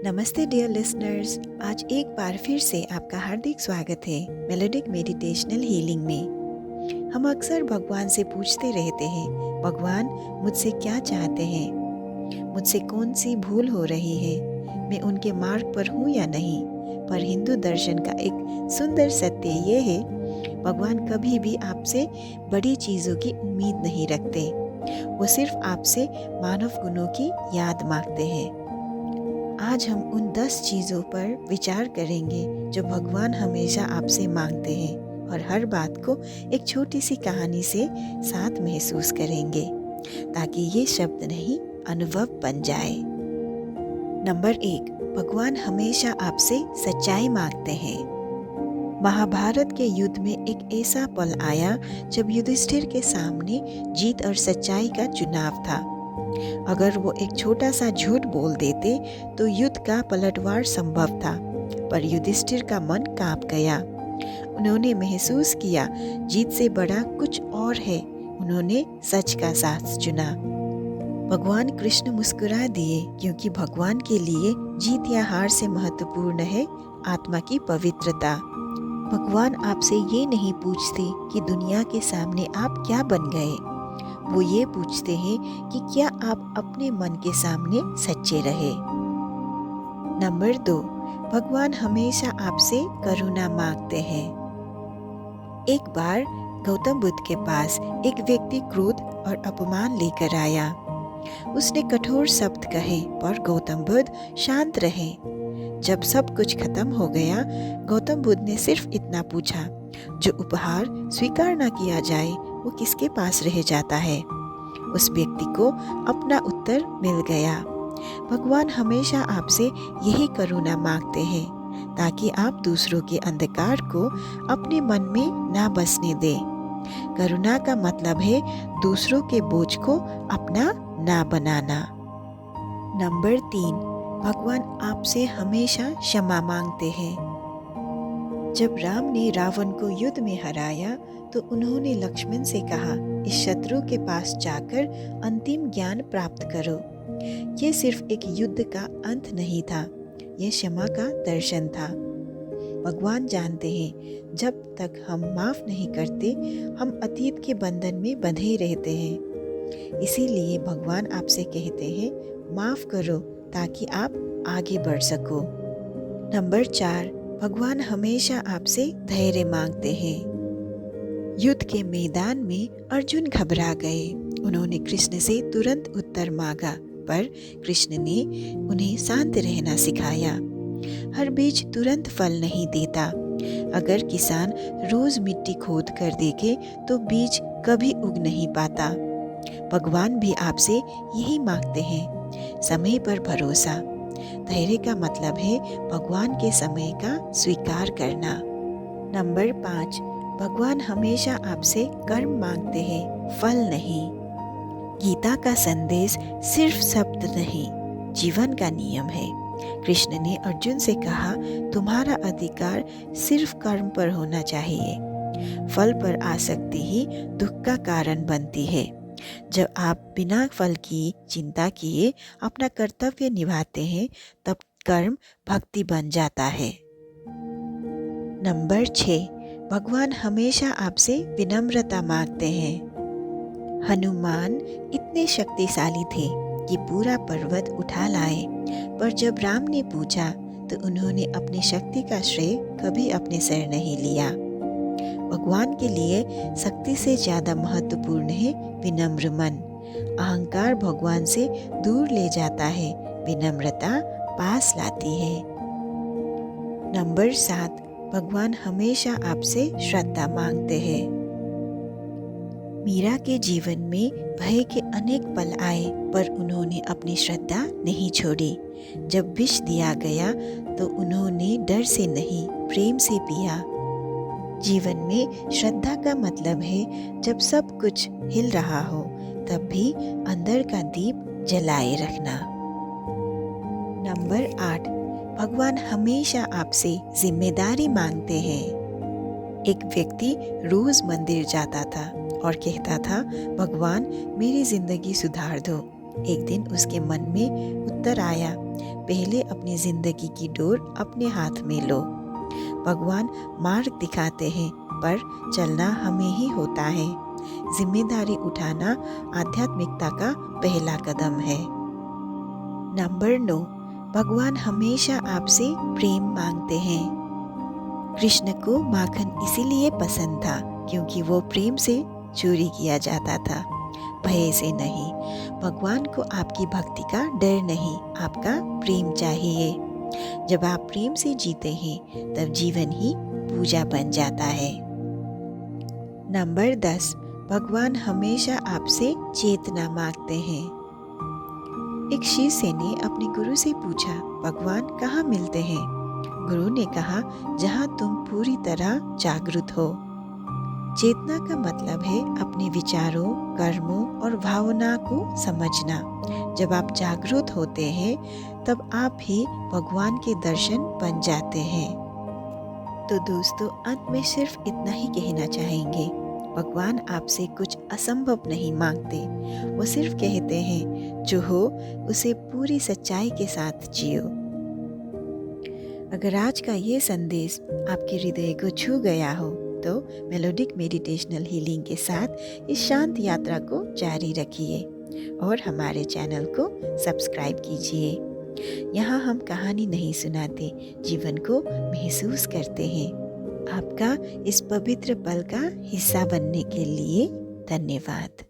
नमस्ते dear listeners. आज एक बार फिर से आपका हार्दिक स्वागत है मेलोडिक मेडिटेशनल हीलिंग में। हम अक्सर भगवान से पूछते रहते हैं, भगवान मुझसे क्या चाहते हैं, मुझसे कौन सी भूल हो रही है, मैं उनके मार्ग पर हूँ या नहीं। पर हिंदू दर्शन का एक सुंदर सत्य ये है, भगवान कभी भी आपसे बड़ी चीज़ों की उम्मीद नहीं रखते। वो सिर्फ आपसे मानव गुणों की याद मांगते हैं। आज हम उन 10 चीज़ों पर विचार करेंगे जो भगवान हमेशा आपसे मांगते हैं, और हर बात को एक छोटी सी कहानी से साथ महसूस करेंगे ताकि ये शब्द नहीं, अनुभव बन जाए। नंबर 1, भगवान हमेशा आपसे सच्चाई मांगते हैं। महाभारत के युद्ध में एक ऐसा पल आया जब युधिष्ठिर के सामने जीत और सच्चाई का चुनाव था। अगर वो एक छोटा सा झूठ बोल देते तो युद्ध का पलटवार संभव था, पर युधिष्ठिर का मन कांप गया। उन्होंने महसूस किया जीत से बड़ा कुछ और है। उन्होंने सच का साथ चुना। भगवान कृष्ण मुस्कुरा दिए, क्योंकि भगवान के लिए जीत या हार से महत्वपूर्ण है आत्मा की पवित्रता। भगवान आपसे ये नहीं पूछते कि दुनिया के सामने आप क्या बन गए, वो ये पूछते हैं कि क्या आप अपने मन के सामने सच्चे रहे। नंबर 2, भगवान हमेशा आपसे करुणा मांगते हैं। एक बार गौतम बुद्ध के पास एक व्यक्ति क्रोध और अपमान लेकर आया। उसने कठोर शब्द कहे, पर गौतम बुद्ध शांत रहे। जब सब कुछ खत्म हो गया, गौतम बुद्ध ने सिर्फ इतना पूछा, जो उपहार स्वीकार न किया जाए वो किसके पास रह जाता है। उस व्यक्ति को अपना उत्तर मिल गया। भगवान हमेशा आपसे यही करुणा मांगते हैं, ताकि आप दूसरों के अंधकार को अपने मन में ना बसने दें। करुणा का मतलब है दूसरों के बोझ को अपना ना बनाना। नंबर 3, भगवान आपसे हमेशा क्षमा मांगते हैं। जब राम ने रावण को युद्ध में हराया तो उन्होंने लक्ष्मण से कहा, इस शत्रु के पास जाकर अंतिम ज्ञान प्राप्त करो। ये सिर्फ एक युद्ध का अंत नहीं था, यह क्षमा का दर्शन था। भगवान जानते हैं जब तक हम माफ नहीं करते, हम अतीत के बंधन में बंधे रहते हैं। इसीलिए भगवान आपसे कहते हैं, माफ करो ताकि आप आगे बढ़ सको। नंबर 4, भगवान हमेशा आपसे धैर्य मांगते हैं। युद्ध के मैदान में अर्जुन घबरा गए। उन्होंने कृष्ण से तुरंत उत्तर मांगा, पर कृष्ण ने उन्हें शांत रहना सिखाया। हर बीज तुरंत फल नहीं देता। अगर किसान रोज मिट्टी खोद कर देखे तो बीज कभी उग नहीं पाता। भगवान भी आपसे यही मांगते हैं, समय पर भरोसा। धैर्य का मतलब है भगवान के समय का स्वीकार करना। नंबर 5, भगवान हमेशा आपसे कर्म मांगते हैं, फल नहीं। गीता का संदेश सिर्फ शब्द नहीं, जीवन का नियम है। कृष्ण ने अर्जुन से कहा, तुम्हारा अधिकार सिर्फ कर्म पर होना चाहिए। फल पर आसक्ति ही दुख का कारण बनती है। जब आप बिना फल की चिंता किए अपना कर्तव्य निभाते हैं, तब कर्म भक्ति बन जाता है। नंबर 6, भगवान हमेशा आपसे विनम्रता मांगते हैं। हनुमान इतने शक्तिशाली थे कि पूरा पर्वत उठा लाए, पर जब राम ने पूछा तो उन्होंने अपनी शक्ति का श्रेय कभी अपने सिर नहीं लिया। भगवान के लिए शक्ति से ज्यादा महत्वपूर्ण है विनम्र मन। अहंकार भगवान से दूर ले जाता है, विनम्रता पास लाती है। नंबर 7, भगवान हमेशा आपसे श्रद्धा मांगते हैं। मीरा के जीवन में भय के अनेक पल आए, पर उन्होंने अपनी श्रद्धा नहीं छोड़ी। जब विष दिया गया तो उन्होंने डर से नहीं, प्रेम से पिया। जीवन में श्रद्धा का मतलब है जब सब कुछ हिल रहा हो तब भी अंदर का दीप जलाए रखना। नंबर 8, भगवान हमेशा आपसे जिम्मेदारी मांगते हैं। एक व्यक्ति रोज मंदिर जाता था और कहता था, भगवान मेरी जिंदगी सुधार दो। एक दिन उसके मन में उत्तर आया, पहले अपनी जिंदगी की डोर अपने हाथ में लो। भगवान मार्ग दिखाते हैं, पर चलना हमें ही होता है। जिम्मेदारी उठाना आध्यात्मिकता का पहला कदम है। नंबर 9, भगवान हमेशा आपसे प्रेम मांगते हैं। कृष्ण को माखन इसीलिए पसंद था क्योंकि वो प्रेम से चोरी किया जाता था, भय से नहीं। भगवान को आपकी भक्ति का डर नहीं, आपका प्रेम चाहिए। जब आप प्रेम से जीते हैं तब जीवन ही पूजा बन जाता है। नंबर 10, भगवान हमेशा आपसे चेतना मांगते हैं। एक शिष्य ने अपने गुरु से पूछा, भगवान कहाँ मिलते हैं? गुरु ने कहा, जहाँ तुम पूरी तरह जागरूक हो। चेतना का मतलब है अपने विचारों, कर्मों और भावना को समझना। जब आप जागरूक होते हैं तब आप ही भगवान के दर्शन बन जाते हैं। तो दोस्तों, अंत में सिर्फ इतना ही कहना चाहेंगे, भगवान आपसे कुछ असंभव नहीं मांगते, वो सिर्फ कहते हैं जो हो उसे पूरी सच्चाई के साथ जियो। अगर आज का ये संदेश आपके हृदय को छू गया हो तो मेलोडिक मेडिटेशनल हीलिंग के साथ इस शांत यात्रा को जारी रखिए और हमारे चैनल को सब्सक्राइब कीजिए। यहाँ हम कहानी नहीं सुनाते, जीवन को महसूस करते हैं। आपका इस पवित्र पल का हिस्सा बनने के लिए धन्यवाद।